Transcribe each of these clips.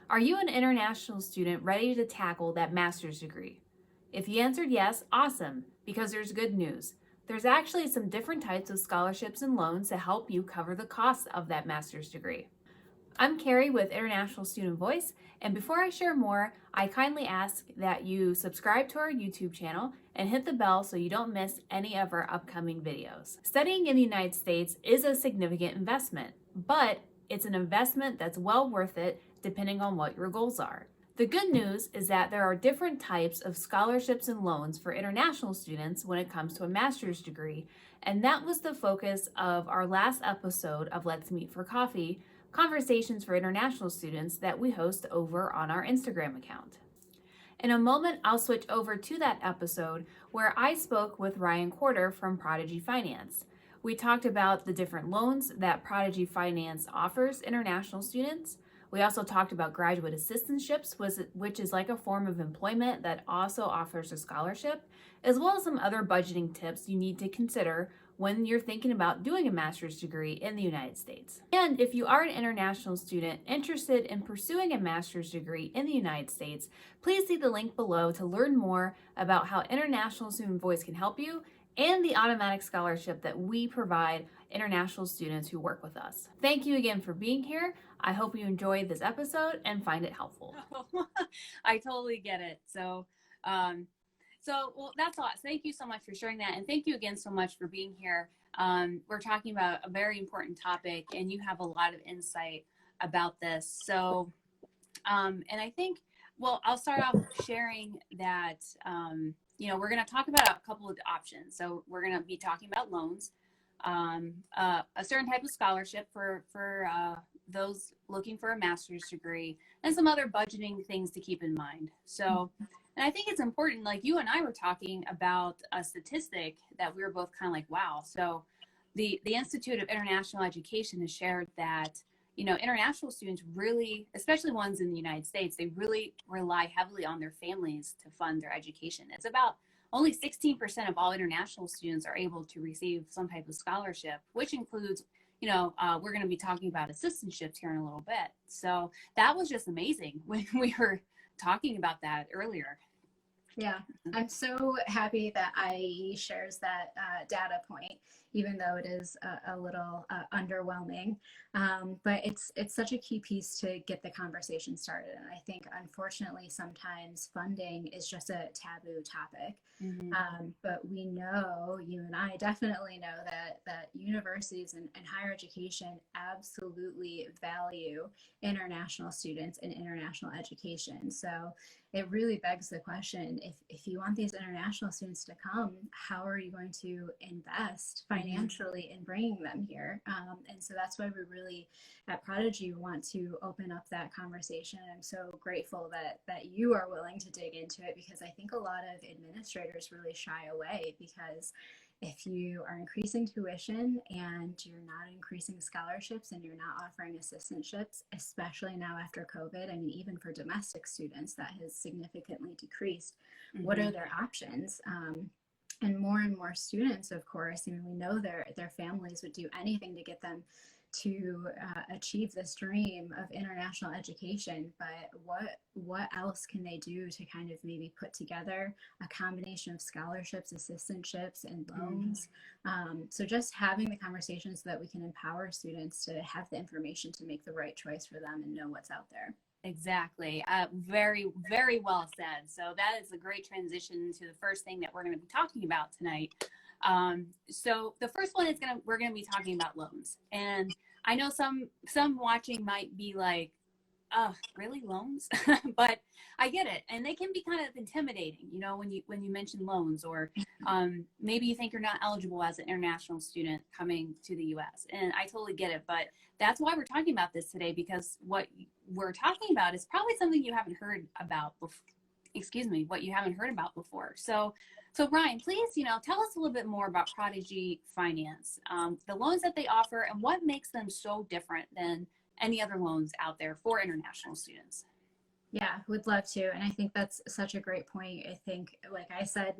Are you an international student ready to tackle that master's degree? If you answered yes, awesome, because there's good news. There's actually some different types of scholarships and loans to help you cover the cost of that master's degree. I'm Carrie with International Student Voice, and before I share more, I kindly ask that you subscribe to our YouTube channel and hit the bell so you don't miss any of our upcoming videos. Studying in the United States is a significant investment, but it's an investment that's well worth it depending on what your goals are. The good news is that there are different types of scholarships and loans for international students when it comes to a master's degree, and that was the focus of our last episode of Let's Meet for Coffee, Conversations for International Students, that we host over on our Instagram account. In a moment, I'll switch over to that episode where I spoke with Riane Corter from Prodigy Finance. We talked about the different loans that Prodigy Finance offers international students. We also talked about graduate assistantships, which is like a form of employment that also offers a scholarship, as well as some other budgeting tips you need to consider when you're thinking about doing a master's degree in the United States. And if you are an international student interested in pursuing a master's degree in the United States, please see the link below to learn more about how International Student Voice can help you and the automatic scholarship that we provide international students who work with us. Thank you again for being here. I hope you enjoyed this episode and find it helpful. I totally get it. Well, that's all. Thank you so much for sharing that. And thank you again so much for being here. We're talking about a very important topic, and you have a lot of insight about this. And I think, well, I'll start off sharing that, we're going to talk about a couple of options. So we're going to be talking about loans, a certain type of scholarship for those looking for a master's degree, and some other budgeting things to keep in mind. And I think it's important, like you and I were talking about a statistic that we were both kind of like, wow. So the Institute of International Education has shared that, international students really, especially ones in the United States, they really rely heavily on their families to fund their education. It's about only 16% of all international students are able to receive some type of scholarship, which includes, we're going to be talking about assistantships here in a little bit. So that was just amazing when we were talking about that earlier. Yeah, I'm so happy that IAE shares that data point, even though it is a little underwhelming. But it's such a key piece to get the conversation started. And I think, unfortunately, sometimes funding is just a taboo topic. Mm-hmm. But we know, you and I definitely know that universities and higher education absolutely value international students and international education. So it really begs the question, if you want these international students to come, how are you going to invest financially in bringing them here? And so that's why we really, at Prodigy, want to open up that conversation. I'm so grateful that you are willing to dig into it, because I think a lot of administrators really shy away, because if you are increasing tuition and you're not increasing scholarships and you're not offering assistantships, especially now after COVID, I mean, even for domestic students, that has significantly decreased. Mm-hmm. What are their options? And more students, of course, we know their families would do anything to get them to achieve this dream of international education, but what else can they do to kind of maybe put together a combination of scholarships, assistantships, and loans? So just having the conversation so that we can empower students to have the information to make the right choice for them and know what's out there. Exactly. Very, very well said. So that is a great transition to the first thing that we're going to be talking about tonight. So the first one is we're going to be talking about loans. And I know some watching might be like, oh, really, loans? But I get it. And they can be kind of intimidating, when you mention loans, or maybe you think you're not eligible as an international student coming to the US. And I totally get it. But that's why we're talking about this today, because what we're talking about is probably something you haven't heard about before. So Riane, please, tell us a little bit more about Prodigy Finance, the loans that they offer, and what makes them so different than any other loans out there for international students. Yeah, would love to. And I think that's such a great point. I think, like I said,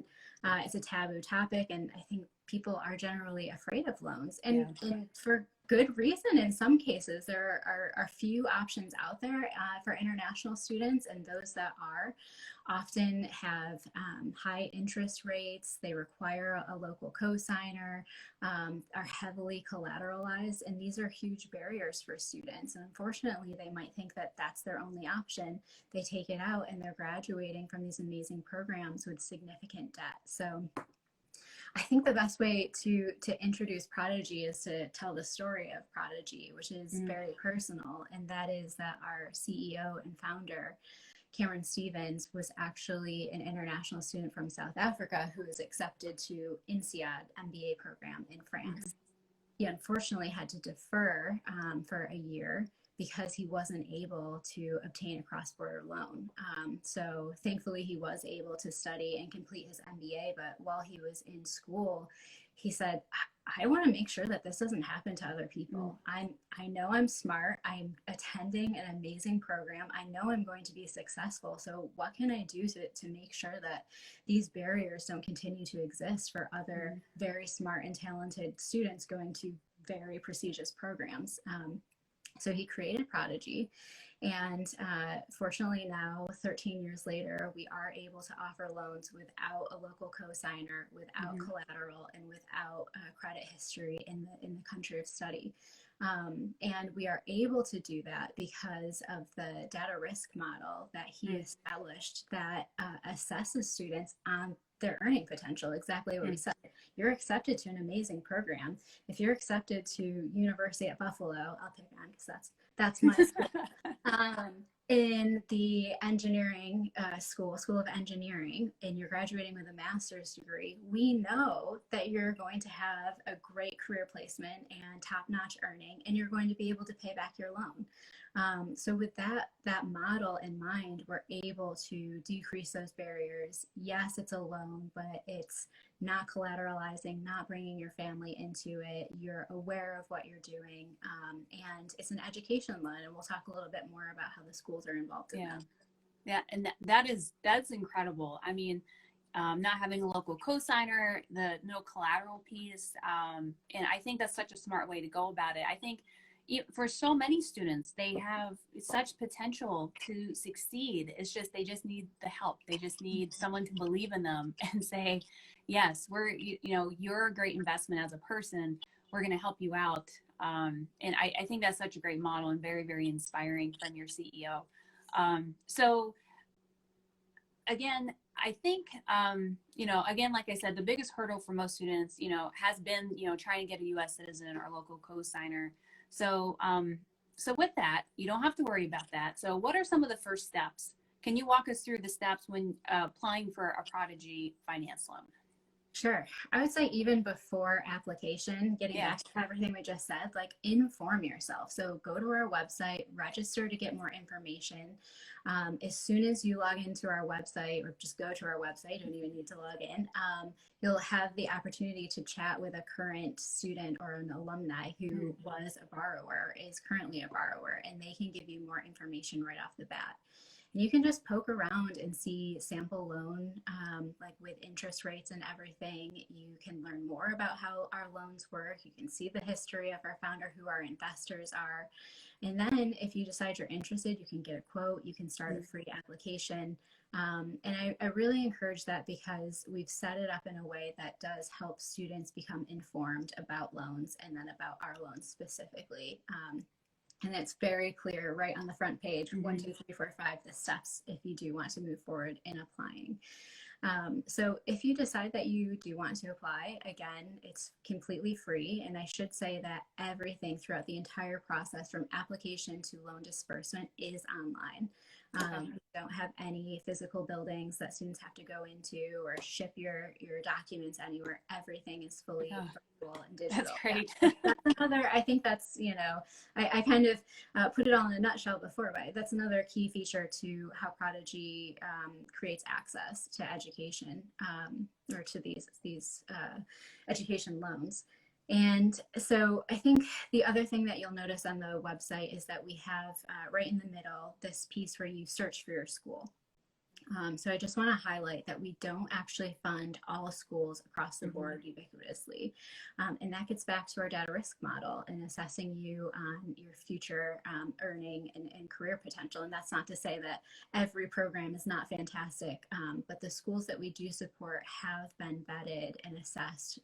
it's a taboo topic, and I think people are generally afraid of loans. And for good reason in some cases. There are few options out there for international students, and those that are often have high interest rates. They require a local cosigner, are heavily collateralized, and these are huge barriers for students. And unfortunately, they might think that that's their only option. They take it out and they're graduating from these amazing programs with significant debt. So I think the best way to introduce Prodigy is to tell the story of Prodigy, which is very personal, and that is that our CEO and founder, Cameron Stevens, was actually an international student from South Africa who was accepted to INSEAD MBA program in France. He unfortunately had to defer for a year because he wasn't able to obtain a cross-border loan. So thankfully he was able to study and complete his MBA, but while he was in school, he said, I want to make sure that this doesn't happen to other people. I know I'm smart. I'm attending an amazing program. I know I'm going to be successful. So what can I do to make sure that these barriers don't continue to exist for other very smart and talented students going to very prestigious programs? So he created Prodigy, and fortunately now, 13 years later, we are able to offer loans without a local cosigner, without collateral, and without credit history in the country of study. And we are able to do that because of the data risk model that he established that assesses students on their earning potential. Exactly what we said. You're accepted to an amazing program. If you're accepted to University at Buffalo, I'll pick on because that's my school. In the engineering school of engineering, and you're graduating with a master's degree, we know that you're going to have a great career placement and top-notch earning, and you're going to be able to pay back your loan. So with that model in mind, we're able to decrease those barriers. Yes, it's a loan, but it's not collateralizing, not bringing your family into it. You're aware of what you're doing, and it's an education loan. And we'll talk a little bit more about how the schools are involved in that. Yeah, and that's incredible. I mean, not having a local cosigner, the no collateral piece, and I think that's such a smart way to go about it. I think for so many students, they have such potential to succeed. It's just they just need the help. They just need someone to believe in them and say, yes, you're a great investment as a person. We're going to help you out. And I think that's such a great model and very, very inspiring from your CEO. So again, I think, again, like I said, the biggest hurdle for most students, has been, trying to get a U.S. citizen or local co-signer. So, so with that, you don't have to worry about that. So what are some of the first steps? Can you walk us through the steps when applying for a Prodigy Finance loan? Sure. I would say even before application, getting back to everything we just said, like inform yourself. So go to our website, register to get more information. As soon as you log into our website, or just go to our website, you don't even need to log in, you'll have the opportunity to chat with a current student or an alumni who was a borrower, is currently a borrower, and they can give you more information right off the bat. You can just poke around and see sample loan, like with interest rates and everything. You can learn more about how our loans work. You can see the history of our founder, who our investors are. And then if you decide you're interested, you can get a quote, you can start a free application. And I really encourage that because we've set it up in a way that does help students become informed about loans and then about our loans specifically. And it's very clear right on the front page, 1, 2, 3, 4, 5, the steps if you do want to move forward in applying. So if you decide that you do want to apply, again, it's completely free. And I should say that everything throughout the entire process from application to loan disbursement is online. We don't have any physical buildings that students have to go into or ship your documents anywhere. Everything is fully virtual and digital. That's great. That's another, I think that's, I kind of put it all in a nutshell before, but that's another key feature to how Prodigy creates access to education or to these education loans. And so I think the other thing that you'll notice on the website is that we have right in the middle this piece where you search for your school. So I just want to highlight that we don't actually fund all schools across the board ubiquitously. And that gets back to our data risk model and assessing you on your future earning and career potential. And that's not to say that every program is not fantastic, but the schools that we do support have been vetted and assessed,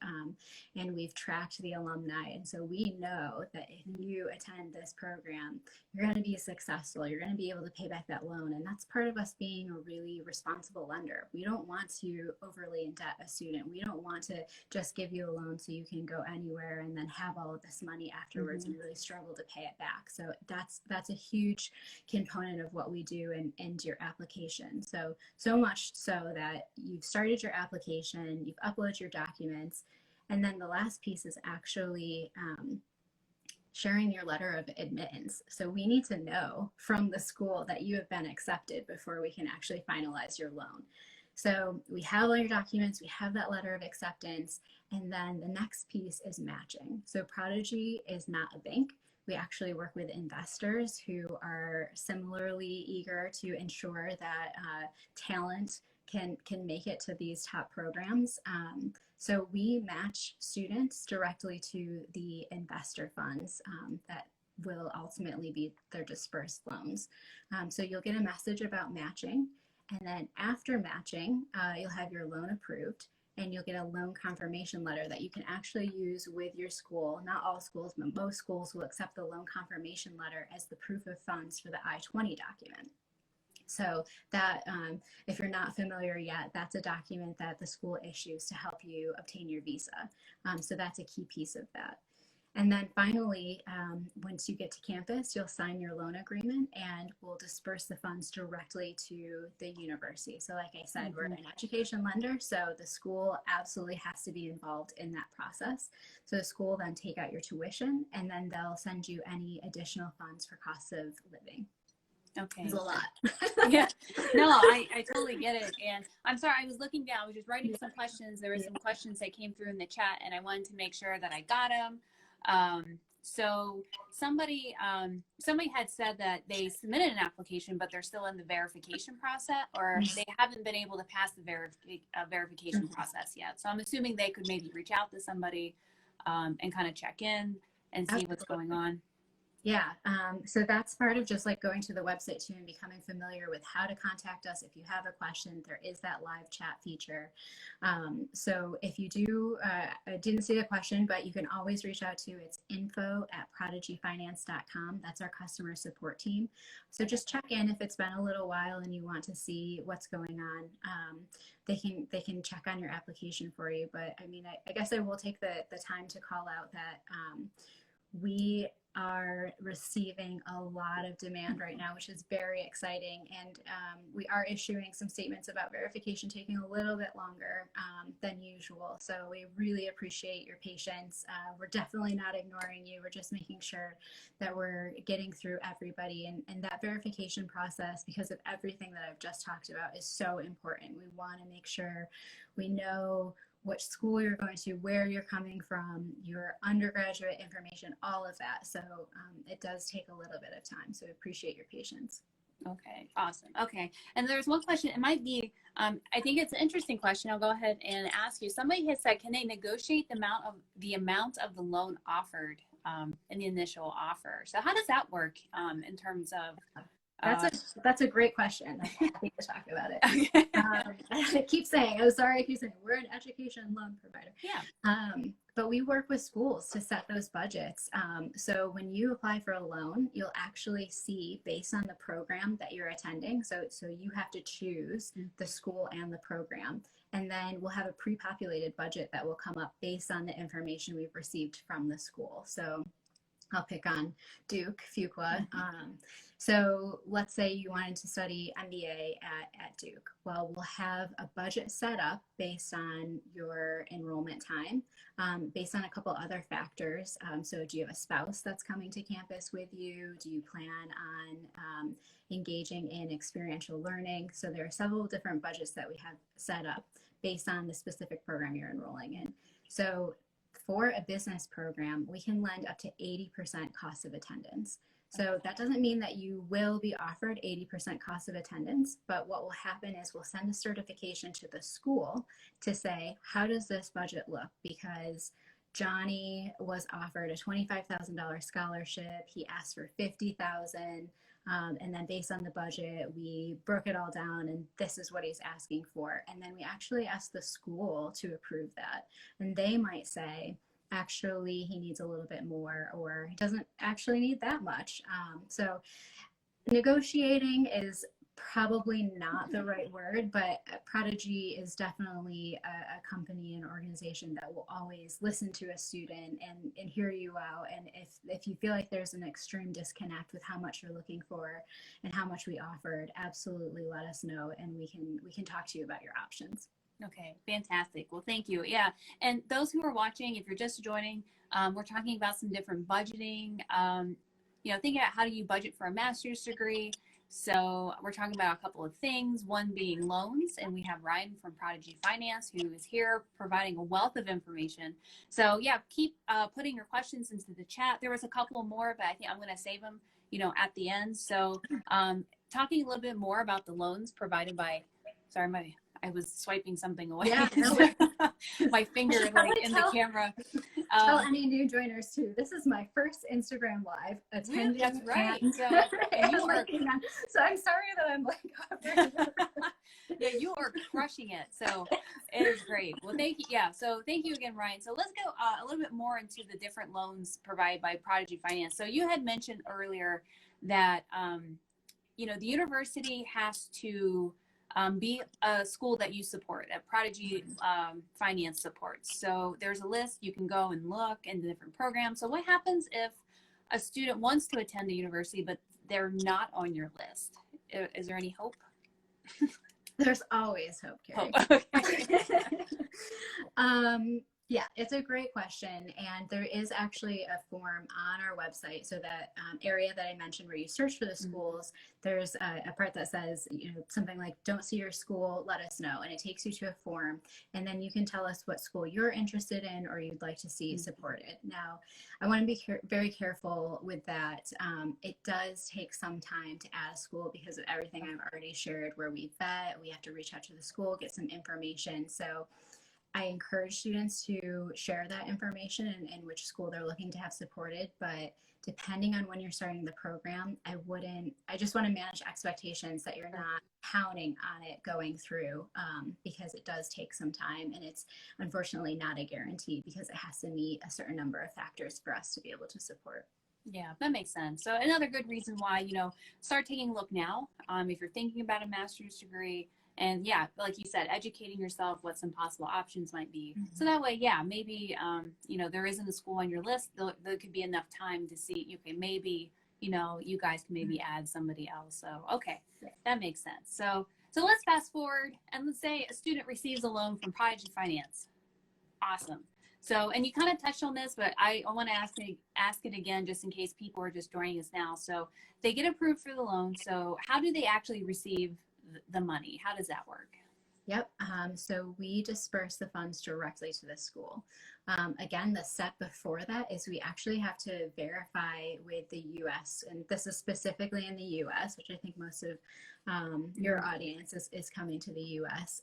and we've tracked the alumni. And so we know that if you attend this program, you're going to be successful. You're going to be able to pay back that loan. And that's part of us being a really responsible lender. We don't want to overly indebt a student. We don't want to just give you a loan so you can go anywhere and then have all of this money afterwards and really struggle to pay it back. So that's a huge component of what we do and your application. So much so that you've started your application, you've uploaded your documents, and then the last piece is actually sharing your letter of admittance. So we need to know from the school that you have been accepted before we can actually finalize your loan. So we have all your documents, we have that letter of acceptance, and then the next piece is matching. So Prodigy is not a bank. We actually work with investors who are similarly eager to ensure that talent can make it to these top programs. So we match students directly to the investor funds that will ultimately be their dispersed loans. So you'll get a message about matching, and then after matching, you'll have your loan approved, and you'll get a loan confirmation letter that you can actually use with your school. Not all schools, but most schools will accept the loan confirmation letter as the proof of funds for the I-20 document. So that, if you're not familiar yet, that's a document that the school issues to help you obtain your visa. So that's a key piece of that. And then finally, once you get to campus, you'll sign your loan agreement and we'll disperse the funds directly to the university. So like I said, we're an education lender, so the school absolutely has to be involved in that process. So the school will then take out your tuition, and then they'll send you any additional funds for costs of living. Okay. It's a lot. Yeah. No, I totally get it. And I'm sorry, I was looking down, I was just writing some questions. There were some questions that came through in the chat, and I wanted to make sure that I got them. So somebody had said that they submitted an application, but they're still in the verification process, or they haven't been able to pass the verification process yet. So I'm assuming they could maybe reach out to somebody and kind of check in and see what's going on. Yeah, so that's part of just like going to the website too and becoming familiar with how to contact us. If you have a question, there is that live chat feature. So if you do, I didn't see the question, but you can always reach out to, it's info@prodigyfinance.com. That's our customer support team. So just check in if it's been a little while and you want to see what's going on. They can check on your application for you. But I mean, I guess I will take the time to call out that we are receiving a lot of demand right now, which is very exciting. And we are issuing some statements about verification taking a little bit longer than usual. So we really appreciate your patience. We're definitely not ignoring you. We're just making sure that we're getting through everybody. And that verification process, because of everything that I've just talked about, is so important. We want to make sure we know which school you're going to, where you're coming from, your undergraduate information, all of that. So it does take a little bit of time. So I appreciate your patience. Okay, awesome. Okay, and there's one question. It might be, I think it's an interesting question. I'll go ahead and ask you. Somebody has said, can they negotiate the amount of the loan offered in the initial offer? So how does that work in terms of? That's a great question. I'm happy to talk about it. Okay. I keep saying we're an education loan provider. Yeah. But we work with schools to set those budgets. So when you apply for a loan, you'll actually see based on the program that you're attending. So you have to choose the school and the program. And then we'll have a pre-populated budget that will come up based on the information we've received from the school. So I'll pick on Duke, Fuqua. So let's say you wanted to study MBA at Duke. Well, we'll have a budget set up based on your enrollment time, based on a couple other factors. So do you have a spouse that's coming to campus with you? Do you plan on engaging in experiential learning? So there are several different budgets that we have set up based on the specific program you're enrolling in. So for a business program, we can lend up to 80% cost of attendance. So that doesn't mean that you will be offered 80% cost of attendance, but what will happen is we'll send a certification to the school to say, how does this budget look? Because Johnny was offered a $25,000 scholarship. He asked for 50,000. And then based on the budget, we broke it all down and this is what he's asking for. And then we actually asked the school to approve that. And they might say, actually, he needs a little bit more, or he doesn't actually need that much. So negotiating is probably not the right word, but Prodigy is definitely a company and organization that will always listen to a student and hear you out. And if you feel like there's an extreme disconnect with how much you're looking for and how much we offered, absolutely let us know, and we can talk to you about your options. Okay, fantastic. Well, thank you. Yeah, and those who are watching, if you're just joining, we're talking about some different budgeting, thinking about how do you budget for a master's degree. So we're talking about a couple of things, one being loans, and we have Riane from Prodigy Finance who is here providing a wealth of information. So yeah, keep putting your questions into the chat. There was a couple more, but I think I'm going to save them, at the end. So talking a little bit more about the loans provided by, I was swiping something away. Yeah, no, my finger in the camera. Tell any new joiners too. This is my first Instagram live attending. That's right. So I'm sorry that I'm yeah, you are crushing it. So it is great. Well, thank you. Yeah. So thank you again, Riane. So let's go a little bit more into the different loans provided by Prodigy Finance. So you had mentioned earlier that the university has to be a school that you support, that Prodigy Finance supports. So there's a list, you can go and look in the different programs. So what happens if a student wants to attend the university, but they're not on your list? Is there any hope? There's always hope, Carrie. Okay. Yeah, it's a great question. And there is actually a form on our website. So that area that I mentioned where you search for the schools, there's a part that says, something like, don't see your school, let us know. And it takes you to a form. And then you can tell us what school you're interested in or you'd like to see supported. Now, I want to be very careful with that. It does take some time to add a school because of everything I've already shared where we vet, we have to reach out to the school, get some information. So I encourage students to share that information and which school they're looking to have supported, but depending on when you're starting the program, I just want to manage expectations that you're not counting on it going through because it does take some time and it's unfortunately not a guarantee because it has to meet a certain number of factors for us to be able to support. Yeah, that makes sense. So another good reason why, start taking a look now if you're thinking about a master's degree. And yeah, like you said, educating yourself what some possible options might be. Mm-hmm. So that way, yeah, maybe, there isn't a school on your list. There could be enough time to see, okay, maybe, you guys can maybe add somebody else. So, okay, that makes sense. So let's fast forward and let's say a student receives a loan from Prodigy Finance. Awesome. So, and you kind of touched on this, but I want to ask it again, just in case people are just joining us now. So they get approved for the loan. So how do they actually receive the money? How does that work? Yep. So we disperse the funds directly to the school. Again, the step before that is we actually have to verify with the U.S. and this is specifically in the U.S., which I think most of your audience is coming to the U.S.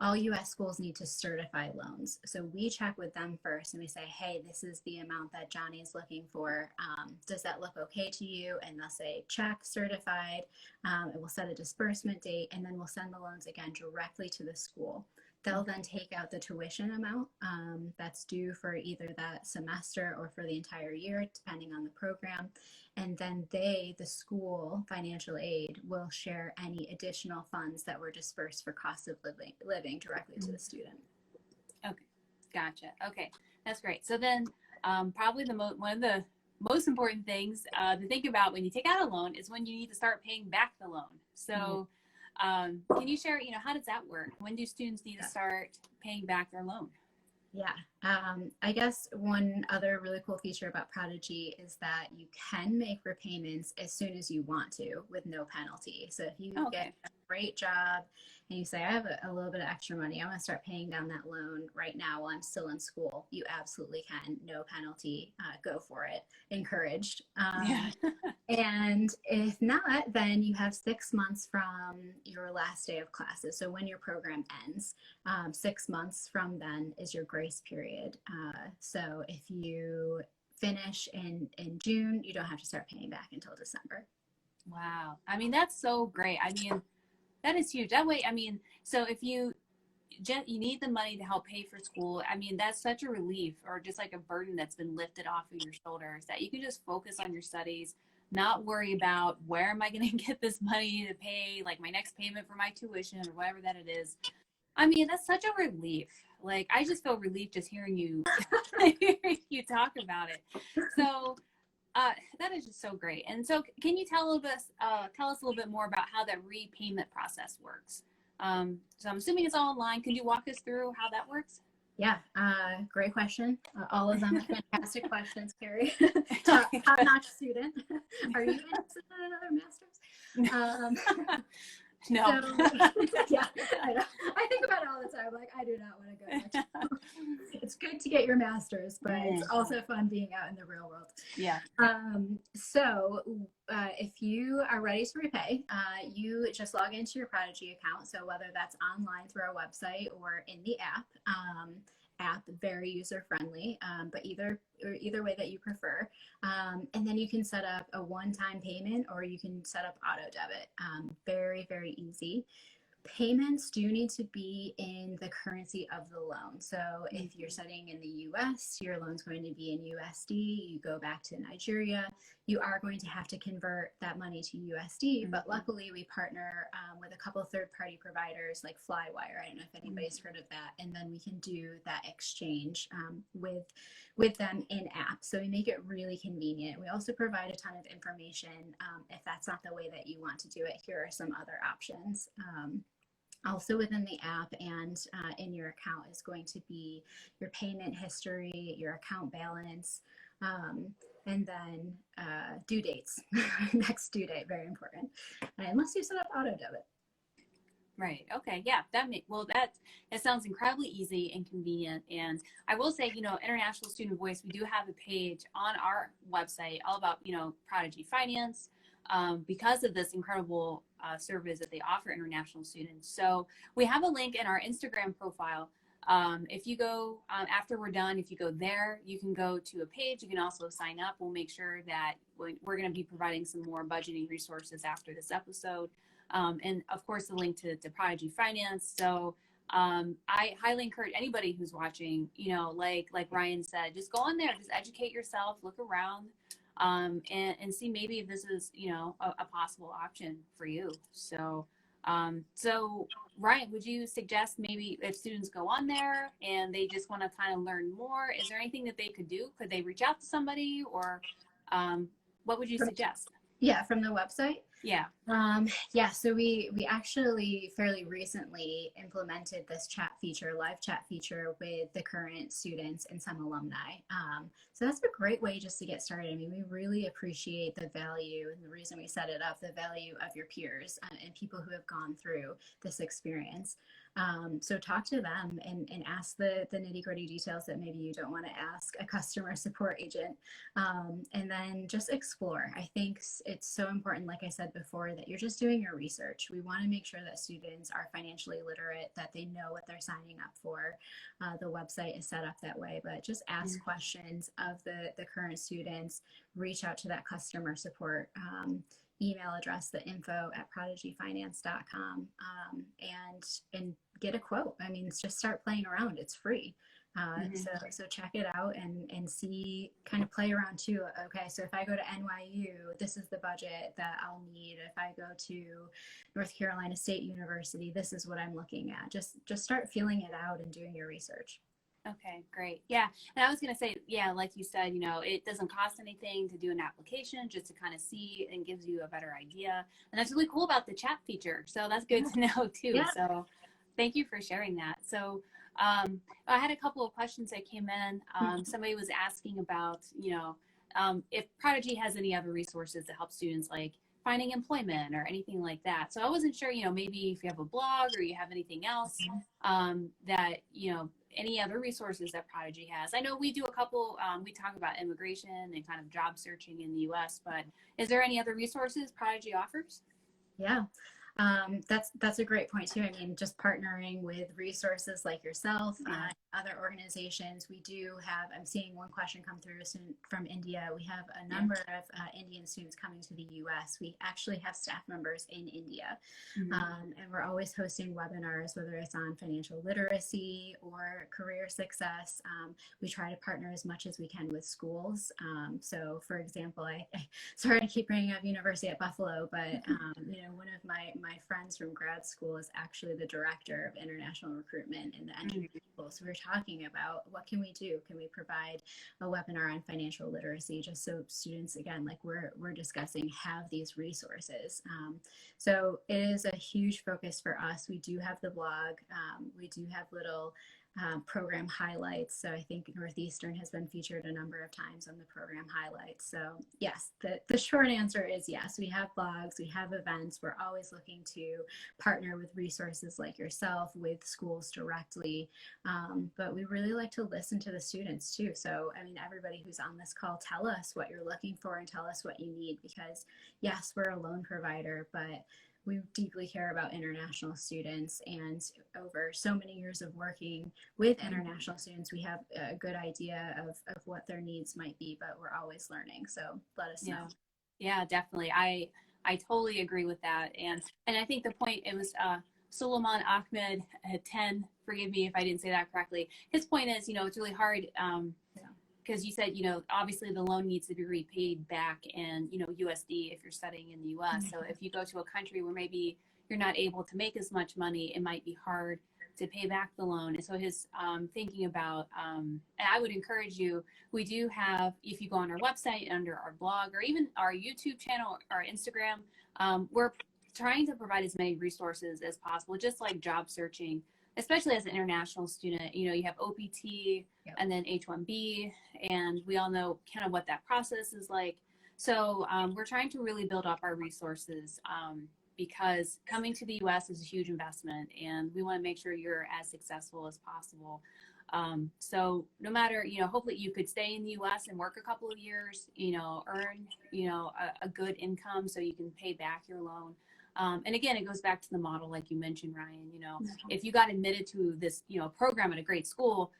All U.S. schools need to certify loans. So we check with them first and we say, hey, this is the amount that Johnny is looking for. Does that look okay to you? And they'll say, check, certified. It will set a disbursement date, and then we'll send the loans again directly to the school. They'll then take out the tuition amount that's due for either that semester or for the entire year, depending on the program. And then the school, financial aid, will share any additional funds that were dispersed for cost of living directly to the student. Okay, gotcha. Okay, that's great. So then probably one of the most important things to think about when you take out a loan is when you need to start paying back the loan. So can you share, how does that work? When do students need to start paying back their loan? Yeah, I guess one other really cool feature about Prodigy is that you can make repayments as soon as you want to with no penalty. So if you get great job and you say, I have a little bit of extra money, I want to start paying down that loan right now while I'm still in school, you absolutely can. No penalty. Go for it. Encouraged. Yeah. And if not, then you have 6 months from your last day of classes. So when your program ends, 6 months from then is your grace period. So if you finish in June, you don't have to start paying back until December. Wow. I mean, that's so great. I mean, that is huge. That way, I mean, so if you need the money to help pay for school, I mean, that's such a relief, or just like a burden that's been lifted off of your shoulders, that you can just focus on your studies, not worry about where am I going to get this money to pay like my next payment for my tuition or whatever that it is. I mean, that's such a relief. Like, I just feel relief just hearing you hearing you talk about it. So that is just so great. And so can you tell us a little bit more about how that repayment process works? So I'm assuming it's all online. Could you walk us through how that works? Yeah, great question. All of them are fantastic questions, Carrie. Top-notch student. Are you interested in another master's? No. So, yeah, I know. I think about it all the time. Like, I do not want to go back to school. It's good to get your master's, but it's also fun being out in the real world. Yeah. So if you are ready to repay, you just log into your Prodigy account. So whether that's online through our website or in the app, very user friendly, but either way that you prefer. And then you can set up a one-time payment, or you can set up auto debit. Very, very easy. Payments do need to be in the currency of the loan. So if you're studying in the US, your loan's going to be in USD. You go back to Nigeria, you are going to have to convert that money to USD. But luckily, we partner with a couple third-party providers like Flywire. I don't know if anybody's heard of that. And then we can do that exchange with them in-app. So we make it really convenient. We also provide a ton of information. If that's not the way that you want to do it, here are some other options. Also within the app and in your account is going to be your payment history, your account balance, and then due dates. Next due date, very important. Unless you set up auto debit. Right. Okay. Yeah. It sounds incredibly easy and convenient. And I will say, International Student Voice, we do have a page on our website all about, Prodigy Finance, because of this incredible service that they offer international students. So we have a link in our Instagram profile. If you go, after we're done, if you go there, you can go to a page. You can also sign up. We'll make sure that we're going to be providing some more budgeting resources after this episode. And of course, the link to Prodigy Finance. So I highly encourage anybody who's watching, like Ryan said, just go on there, just educate yourself, look around, and see maybe if this is, a possible option for you. So Ryan, would you suggest maybe if students go on there and they just want to kind of learn more, is there anything that they could do? Could they reach out to somebody, or what would you suggest? Yeah, from the website? Yeah. So we actually fairly recently implemented this live chat feature with the current students and some alumni. So that's a great way just to get started. I mean, we really appreciate the value, and the reason we set it up, the value of your peers and people who have gone through this experience. So talk to them and ask the nitty gritty details that maybe you don't want to ask a customer support agent. And then just explore. I think it's so important, like I said before, that you're just doing your research. We want to make sure that students are financially literate, that they know what they're signing up for. The website is set up that way, but just ask questions of the current students, reach out to that customer support email address, the info@prodigyfinance.com, and get a quote. I mean, just start playing around. It's free. So check it out and see, kind of play around too. Okay, so if I go to NYU, this is the budget that I'll need. If I go to North Carolina State University, this is what I'm looking at. Just start feeling it out and doing your research. Okay, great. Yeah. And I was going to say, yeah, like you said, it doesn't cost anything to do an application, just to kind of see, and gives you a better idea. And that's really cool about the chat feature. So that's good to know too. Yeah. So thank you for sharing that. So I had a couple of questions that came in. Somebody was asking about, if Prodigy has any other resources to help students like finding employment or anything like that. So I wasn't sure, maybe if you have a blog or you have anything else that, any other resources that Prodigy has. I know we do a couple, we talk about immigration and kind of job searching in the US, but is there any other resources Prodigy offers? Yeah. That's a great point too. I mean, just partnering with resources like yourself, other organizations. We do have, I'm seeing one question come through from India. We have a number of Indian students coming to the US. We actually have staff members in India. And we're always hosting webinars, whether it's on financial literacy or career success. We try to partner as much as we can with schools. So for example, sorry to keep bringing up University at Buffalo, but one of my friends from grad school is actually the director of international recruitment in the engineering school. So we're talking about what can we do? Can we provide a webinar on financial literacy just so students, again, like we're discussing, have these resources. So it is a huge focus for us. We do have the blog. We do have little program highlights. So I think Northeastern has been featured a number of times on the program highlights. So yes, the short answer is yes, we have blogs, we have events. We're always looking to partner with resources like yourself, with schools directly. But we really like to listen to the students too. So, I mean, everybody who's on this call, tell us what you're looking for and tell us what you need, because yes, we're a loan provider, but we deeply care about international students, and over so many years of working with international students, we have a good idea of what their needs might be, but we're always learning. So let us know. Yeah, definitely. I totally agree with that. And I think the point, it was Suleiman Ahmed at 10, forgive me if I didn't say that correctly. His point is, it's really hard because you said, obviously the loan needs to be repaid back in, USD if you're studying in the US. So if you go to a country where maybe you're not able to make as much money, it might be hard to pay back the loan. And so his thinking about, and I would encourage you, we do have, if you go on our website, under our blog, or even our YouTube channel, our Instagram, we're trying to provide as many resources as possible, just like job searching, especially as an international student. You have OPT and then H-1B, and we all know kind of what that process is like. So we're trying to really build up our resources because coming to the US is a huge investment, and we want to make sure you're as successful as possible. So no matter, hopefully you could stay in the US and work a couple of years, earn, a good income so you can pay back your loan. And again, it goes back to the model, like you mentioned, Ryan, if you got admitted to this, program at a great school,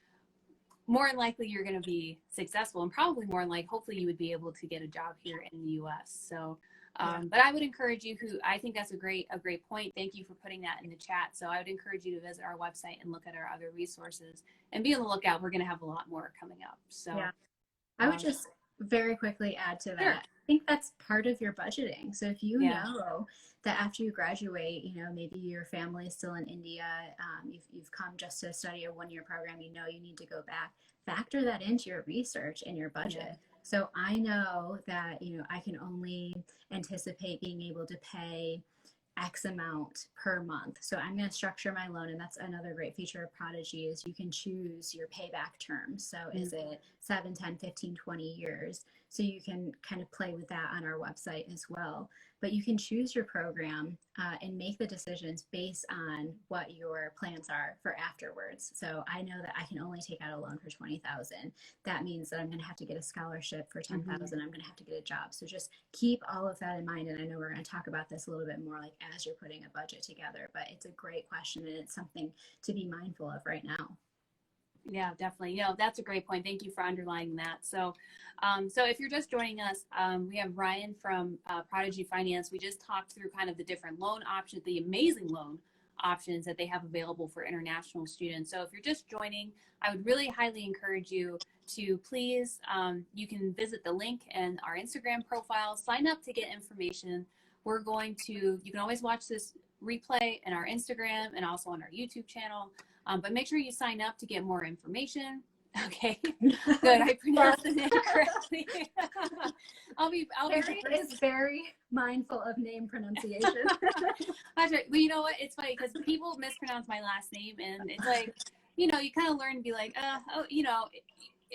more than likely you're going to be successful, and probably more than likely, hopefully you would be able to get a job here in the US. So, but I would encourage you, I think that's a great point. Thank you for putting that in the chat. So I would encourage you to visit our website and look at our other resources and be on the lookout. We're going to have a lot more coming up. So I would just very quickly add to that. Sure. I think that's part of your budgeting. So if you know that after you graduate, maybe your family is still in India, you've come just to study a one-year program, you need to go back, factor that into your research and your budget. Yeah. So I know that, I can only anticipate being able to pay X amount per month. So I'm going to structure my loan. And that's another great feature of Prodigy is you can choose your payback terms. So is it 7, 10, 15, 20 years? So you can kind of play with that on our website as well. But you can choose your program and make the decisions based on what your plans are for afterwards. So I know that I can only take out a loan for $20,000. That means that I'm going to have to get a scholarship for $10,000. I'm going to have to get a job. So just keep all of that in mind. And I know we're going to talk about this a little bit more like as you're putting a budget together, but it's a great question and it's something to be mindful of right now. Yeah, definitely. That's a great point. Thank you for underlining that. So, so if you're just joining us, we have Riane from Prodigy Finance. We just talked through kind of the different loan options, the amazing loan options that they have available for international students. So if you're just joining, I would really highly encourage you to please, you can visit the link in our Instagram profile, sign up to get information. You can always watch this replay in our Instagram and also on our YouTube channel. But make sure you sign up to get more information. Okay, good. I pronounced the name correctly. I'll be very mindful of name pronunciation. That's right. Well, you know what? It's funny because people mispronounce my last name, and it's like, you kind of learn to be like,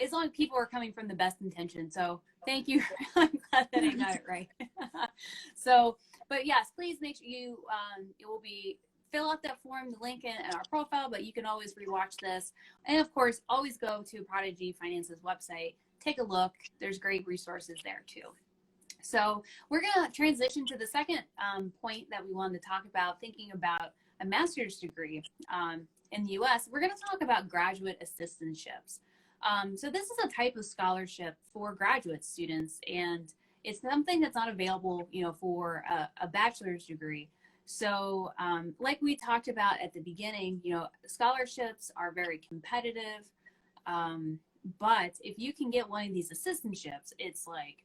as long as people are coming from the best intention. So thank you. I'm glad that I got it right. So, but yes, please make sure you, it will be, fill out that form, the link in our profile, but you can always rewatch this. And of course, always go to Prodigy Finance's website, take a look. There's great resources there too. So we're going to transition to the second point that we wanted to talk about, thinking about a master's degree in the U.S. We're going to talk about graduate assistantships. So this is a type of scholarship for graduate students, and it's something that's not available, you know, for a bachelor's degree. So like we talked about at the beginning, you know, scholarships are very competitive. But if you can get one of these assistantships, it's like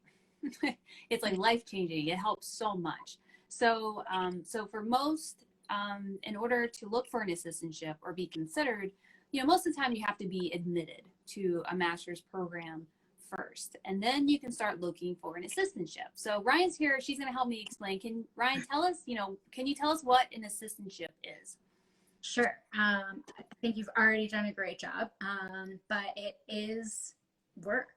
it's like life changing. It helps so much. So so for most, in order to look for an assistantship or be considered, you know, most of the time you have to be admitted to a master's program first, and then you can start looking for an assistantship. So Ryan's here. She's going to help me explain. Can Ryan tell us, you know, can you tell us what an assistantship is? Sure. I think you've already done a great job, but it is work.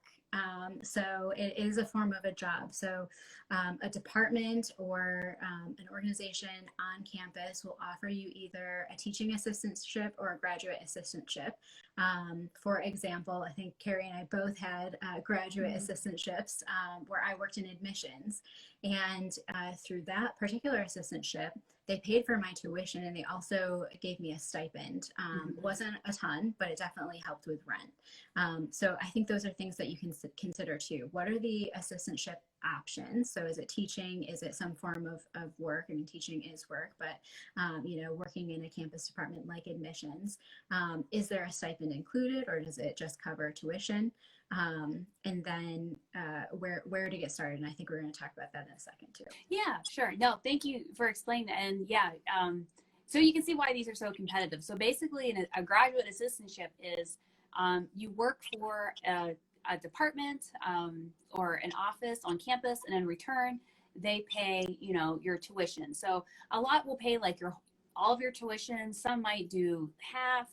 So it is a form of a job. So a department or an organization on campus will offer you either a teaching assistantship or a graduate assistantship. For example, I think Carrie and I both had graduate assistantships where I worked in admissions. And through that particular assistantship, they paid for my tuition and they also gave me a stipend. Wasn't a ton, but it definitely helped with rent. So I think those are things that you can consider too. What are the assistantship options? So is it teaching? Is it some form of work? I mean, teaching is work, but you know, working in a campus department like admissions, is there a stipend included or does it just cover tuition? And then where to get started. And I think we're going to talk about that in a second too. Yeah, sure. No, thank you for explaining that. And yeah, so you can see why these are so competitive. So basically, a graduate assistantship is you work for a department or an office on campus, and in return, they pay, you know, your tuition. So a lot will pay like all of your tuition. Some might do half.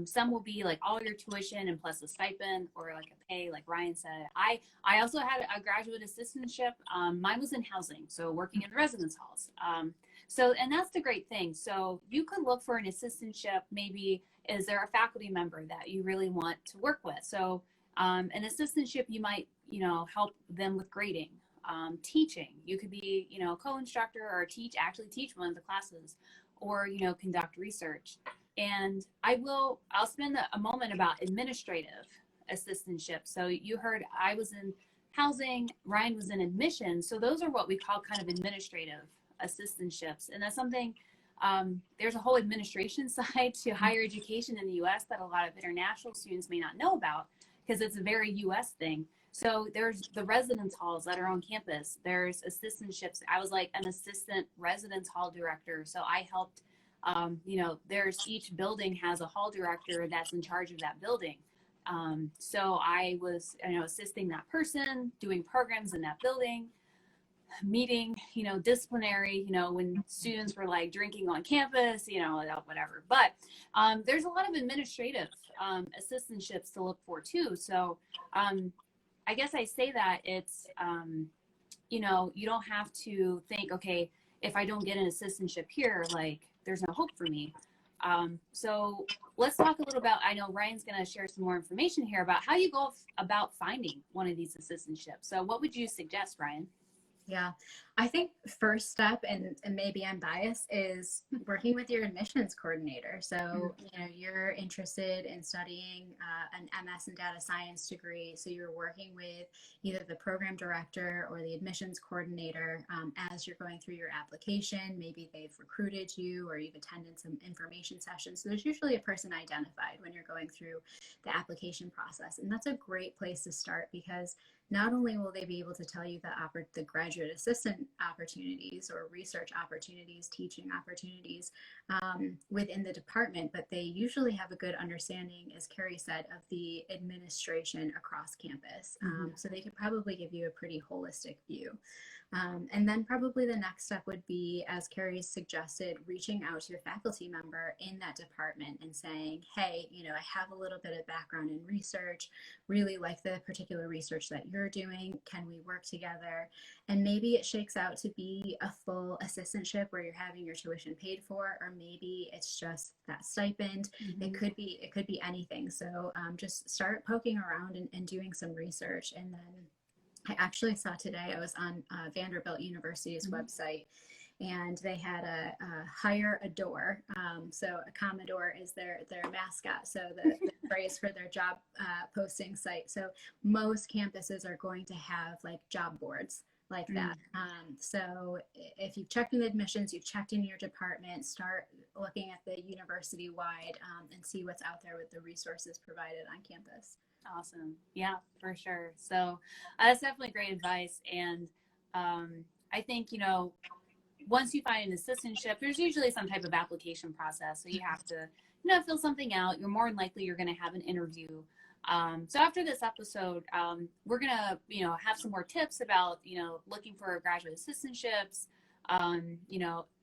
Some will be like all your tuition and plus a stipend or like a pay, like Ryan said. I also had a graduate assistantship. Mine was in housing, so working in the residence halls. So, and that's the great thing. So you could look for an assistantship. Maybe is there a faculty member that you really want to work with? So an assistantship, you might, you know, help them with grading, teaching. You could be, you know, co-instructor or actually teach one of the classes, or, you know, conduct research. And I'll spend a moment about administrative assistantship. So you heard I was in housing, Ryan was in admissions. So those are what we call kind of administrative assistantships. And that's something, there's a whole administration side to higher education in the US that a lot of international students may not know about because it's a very US thing. So there's the residence halls that are on campus. There's assistantships. I was like an assistant residence hall director. So I helped, you know, each building has a hall director that's in charge of that building. So I was, you know, assisting that person, doing programs in that building, meeting, you know, disciplinary, you know, when students were like drinking on campus, you know, whatever. But there's a lot of administrative assistantships to look for too. So I guess I say that it's, you know, you don't have to think, okay, if I don't get an assistantship here, like there's no hope for me. So let's talk a little about, I know Ryan's going to share some more information here about how you go about finding one of these assistantships. So what would you suggest, Ryan? Yeah, I think first step, and maybe I'm biased, is working with your admissions coordinator. So, you know, you're interested in studying an MS in data science degree. So you're working with either the program director or the admissions coordinator as you're going through your application. Maybe they've recruited you or you've attended some information sessions. So there's usually a person identified when you're going through the application process. And that's a great place to start because not only will they be able to tell you the graduate assistant opportunities or research opportunities, teaching opportunities within the department, but they usually have a good understanding, as Carrie said, of the administration across campus. So they could probably give you a pretty holistic view. And then probably the next step would be, as Carrie suggested, reaching out to a faculty member in that department and saying, hey, I have a little bit of background in research, really like the particular research that you're doing. Can we work together? And maybe it shakes out to be a full assistantship where you're having your tuition paid for, or maybe it's just that stipend. It could be anything. So just start poking around and doing some research. And then I actually saw today, I was on Vanderbilt University's website, and they had a hire a door. So a Commodore is their mascot. So the phrase for their job posting site. So most campuses are going to have like job boards like that. So if you've checked in admissions, you've checked in your department, start looking at the university wide and see what's out there with the resources provided on campus. Awesome. Yeah, for sure. So that's definitely great advice. And I think, once you find an assistantship, there's usually some type of application process. So you have to, fill something out. You're more than likely you're going to have an interview. So after this episode, we're going to, have some more tips about, looking for graduate assistantships,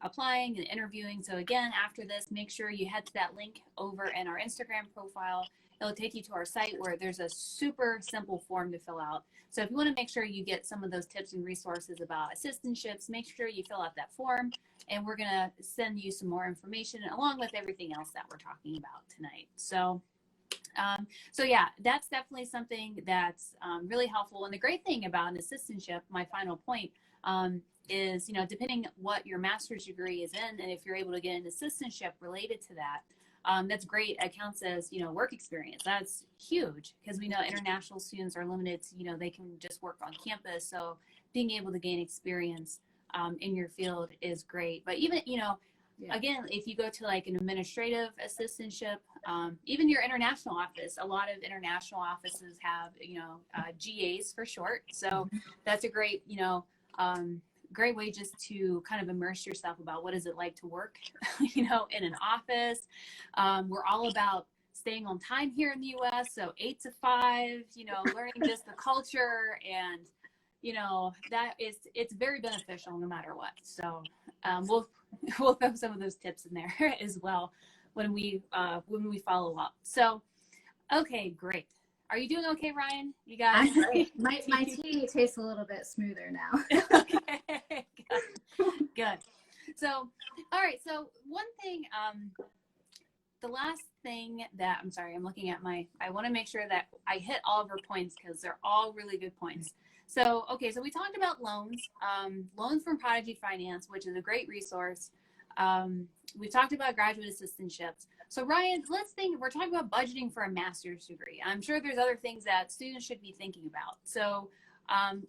applying and interviewing. So again, after this, make sure you head to that link over in our Instagram profile. It'll take you to our site where there's a super simple form to fill out. So if you want to make sure you get some of those tips and resources about assistantships, make sure you fill out that form, and we're going to send you some more information along with everything else that we're talking about tonight. So yeah, that's definitely something that's really helpful. And the great thing about an assistantship, my final point, is, depending what your master's degree is in, and if you're able to get an assistantship related to that, that's great. It counts as, work experience. That's huge because we know international students are limited to, they can just work on campus. So being able to gain experience in your field is great. But even, again, if you go to like an administrative assistantship, even your international office, a lot of international offices have, GAs for short. So that's a great, great way just to kind of immerse yourself about what is it like to work, in an office. We're all about staying on time here in the US. So 8 to 5, learning just the culture, and, it's very beneficial no matter what. So we'll throw some of those tips in there as well when we follow up. So, okay, great. Are you doing okay, Ryan? You got I'm great. My tea tastes a little bit smoother now. Okay, good. So, all right. So one thing, the last thing that I'm sorry, I'm looking at I want to make sure that I hit all of our points because they're all really good points. So, okay. So we talked about loans, loans from Prodigy Finance, which is a great resource. We talked about graduate assistantships. So Ryan, we're talking about budgeting for a master's degree. I'm sure there's other things that students should be thinking about. So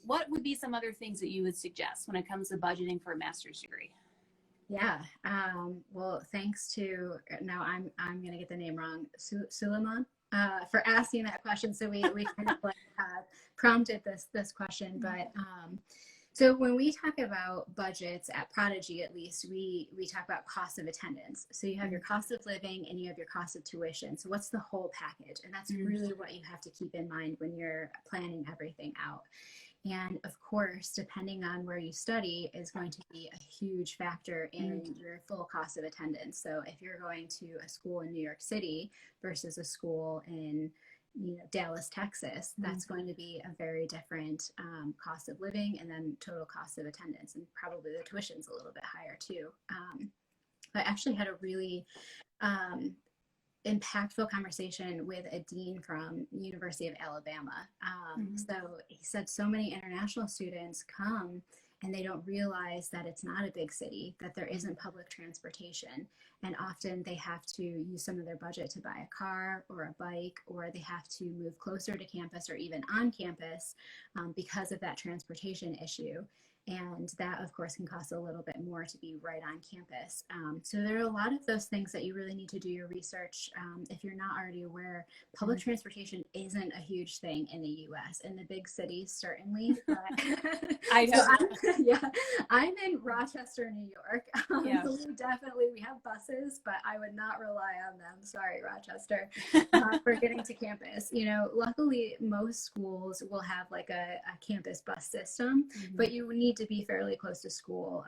what would be some other things that you would suggest when it comes to budgeting for a master's degree? Yeah. Well, thanks to, now I'm going to get the name wrong, Suleiman, for asking that question. So we kind of like prompted this question, but so when we talk about budgets at Prodigy, at least, we talk about cost of attendance. So you have your cost of living and you have your cost of tuition. So what's the whole package? And that's really what you have to keep in mind when you're planning everything out. And of course, depending on where you study is going to be a huge factor in your full cost of attendance. So if you're going to a school in New York City versus a school in Dallas, Texas, that's going to be a very different cost of living, and then total cost of attendance, and probably the tuition's a little bit higher too. I actually had a really impactful conversation with a dean from University of Alabama. So he said so many international students come and they don't realize that it's not a big city, that there isn't public transportation. And often they have to use some of their budget to buy a car or a bike, or they have to move closer to campus or even on campus because of that transportation issue. And that, of course, can cost a little bit more to be right on campus. So there are a lot of those things that you really need to do your research. If you're not already aware, public transportation isn't a huge thing in the U.S. In the big cities, certainly. I know. So I'm in Rochester, New York. So we have buses, but I would not rely on them. Sorry, Rochester, for getting to campus. Luckily, most schools will have like a campus bus system, but you need need to be fairly close to school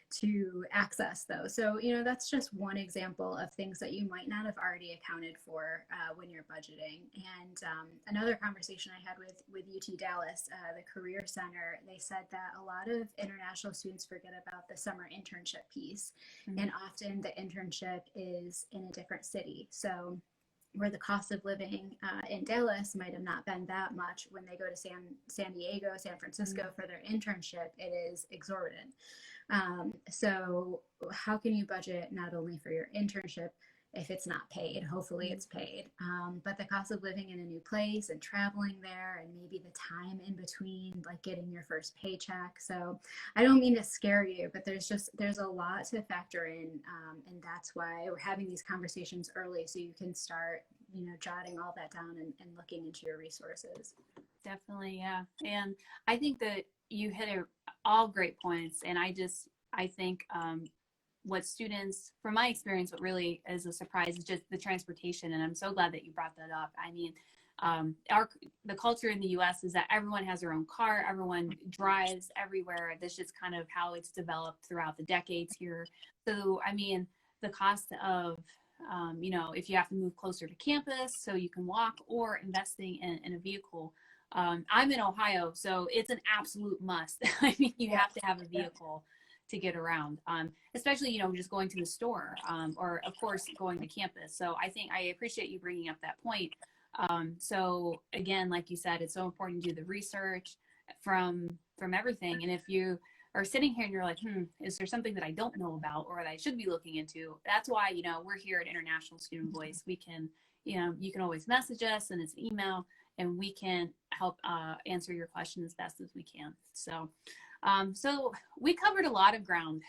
to access those. So, that's just one example of things that you might not have already accounted for when you're budgeting. And another conversation I had with UT Dallas, the Career Center, they said that a lot of international students forget about the summer internship piece. Mm-hmm. And often the internship is in a different city. So where the cost of living in Dallas might have not been that much, when they go to San Diego, San Francisco mm-hmm. for their internship, it is exorbitant. So how can you budget not only for your internship if it's not paid? Hopefully it's paid, but the cost of living in a new place and traveling there, and maybe the time in between, like getting your first paycheck. So I don't mean to scare you, but there's a lot to factor in, and that's why we're having these conversations early, so you can start jotting all that down and looking into your resources. Definitely, yeah. And I think that you hit all great points, and I think what students, from my experience, what really is a surprise is just the transportation. And I'm so glad that you brought that up. I mean, the culture in the US is that everyone has their own car, everyone drives everywhere. That's just kind of how it's developed throughout the decades here. So, I mean, the cost of, if you have to move closer to campus so you can walk, or investing in a vehicle. I'm in Ohio, so it's an absolute must. I mean, you have to have a vehicle to get around, especially, just going to the store, or of course going to campus. So I appreciate you bringing up that point. So again, like you said, it's so important to do the research from everything. And if you are sitting here and you're like, is there something that I don't know about or that I should be looking into? That's why, we're here at International Student Voice. We can, you can always message us, and it's an email, and we can help answer your question as best as we can. So we covered a lot of ground.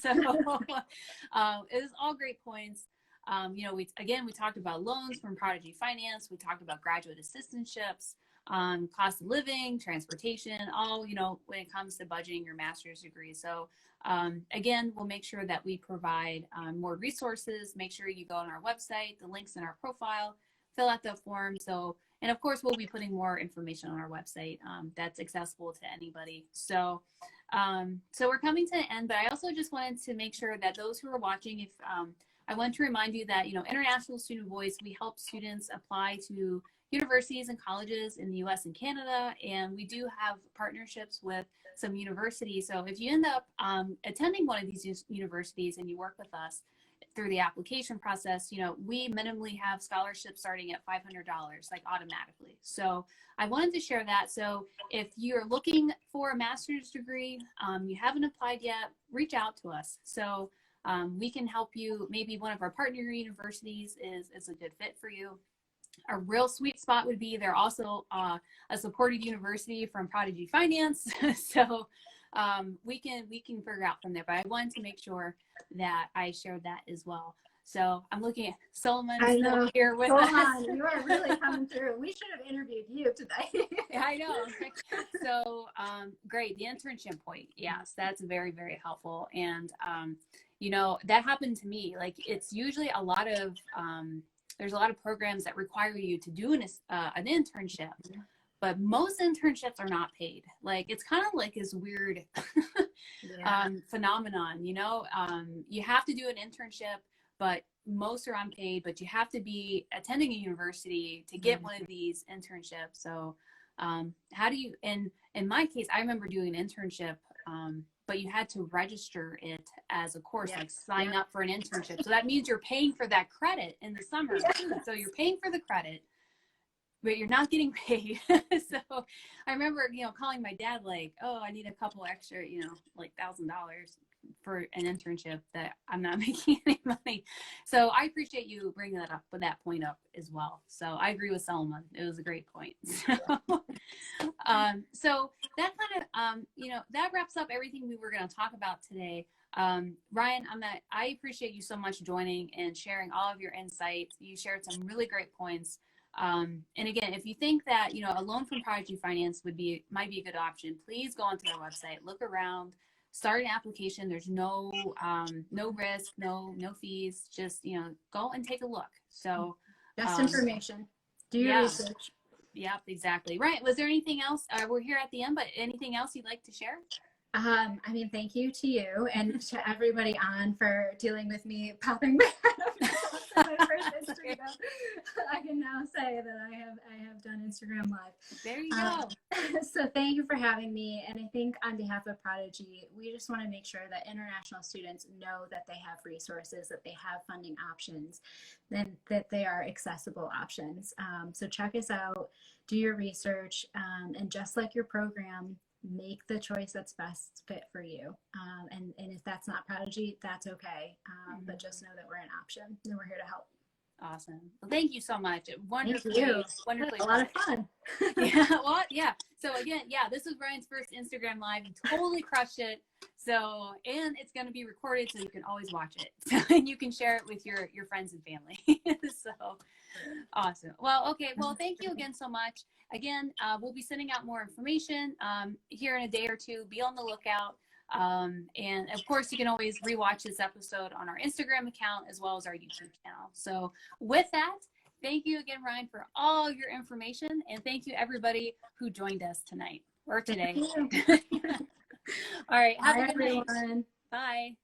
So it was all great points. We talked about loans from Prodigy Finance. We talked about graduate assistantships, cost of living, transportation, all, when it comes to budgeting your master's degree. So again, we'll make sure that we provide more resources. Make sure you go on our website, the links in our profile, fill out the form. And of course, we'll be putting more information on our website that's accessible to anybody. So we're coming to the end, but I also just wanted to make sure that those who are watching, I want to remind you that, International Student Voice, we help students apply to universities and colleges in the US and Canada, and we do have partnerships with some universities. So if you end up attending one of these universities and you work with us through the application process, we minimally have scholarships starting at $500, like automatically. So I wanted to share that. So if you're looking for a master's degree, you haven't applied yet, reach out to us. So we can help you. Maybe one of our partner universities is a good fit for you. A real sweet spot would be they're also a supported university from Prodigy Finance. So we can figure out from there, but I wanted to make sure that I shared that as well. So I'm looking at Solomon still here with us. You are really coming through. We should have interviewed you today. Yeah, I know. So great. The internship point. Yes, that's very, very helpful. And, that happened to me. Like, it's usually there's a lot of programs that require you to do an internship. But most internships are not paid. Like, it's kind of like this weird phenomenon, you have to do an internship, but most are unpaid, but you have to be attending a university to get one of these internships. So how do you, in my case, I remember doing an internship, but you had to register it as a course, like sign up for an internship. So that means you're paying for that credit in the summer. So you're paying for the credit, but you're not getting paid. So I remember, calling my dad like, oh, I need a couple extra, like $1,000 for an internship that I'm not making any money. So I appreciate you bringing that up, with that point up as well. So I agree with Selma. It was a great point. So that kind of, that wraps up everything we were going to talk about today. Riane, I appreciate you so much joining and sharing all of your insights. You shared some really great points. And again, if you think that, a loan from Prodigy Finance might be a good option, please go onto their website, look around, start an application. There's no risk, no fees. Just, go and take a look. So just information. Do your research. Yep, exactly. Right. Was there anything else? We're here at the end, but anything else you'd like to share? I mean, thank you to you and to everybody on for dealing with me popping back out of my first Instagram. I can now say that I have done Instagram Live. There you go. So thank you for having me. And I think on behalf of Prodigy, we just want to make sure that international students know that they have resources, that they have funding options, and that they are accessible options. So check us out, do your research, and just like your program, make the choice that's best fit for you. And if that's not Prodigy, that's okay. But just know that we're an option and we're here to help. Awesome. Well, thank you so much. Wonderfully, Thank you. wonderfully. A lot of fun. Yeah. Well, yeah. So again, yeah, this was Riane's first Instagram Live. He totally crushed it. So, and it's going to be recorded, so you can always watch it. So, and you can share it with your friends and family. So awesome. Well, okay. Well, thank you again so much. Again, we'll be sending out more information here in a day or two. Be on the lookout. And of course, you can always rewatch this episode on our Instagram account as well as our YouTube channel. So with that, thank you again, Riane, for all your information. And thank you, everybody who joined us tonight or today. All right. Have a good night. Everyone. Bye.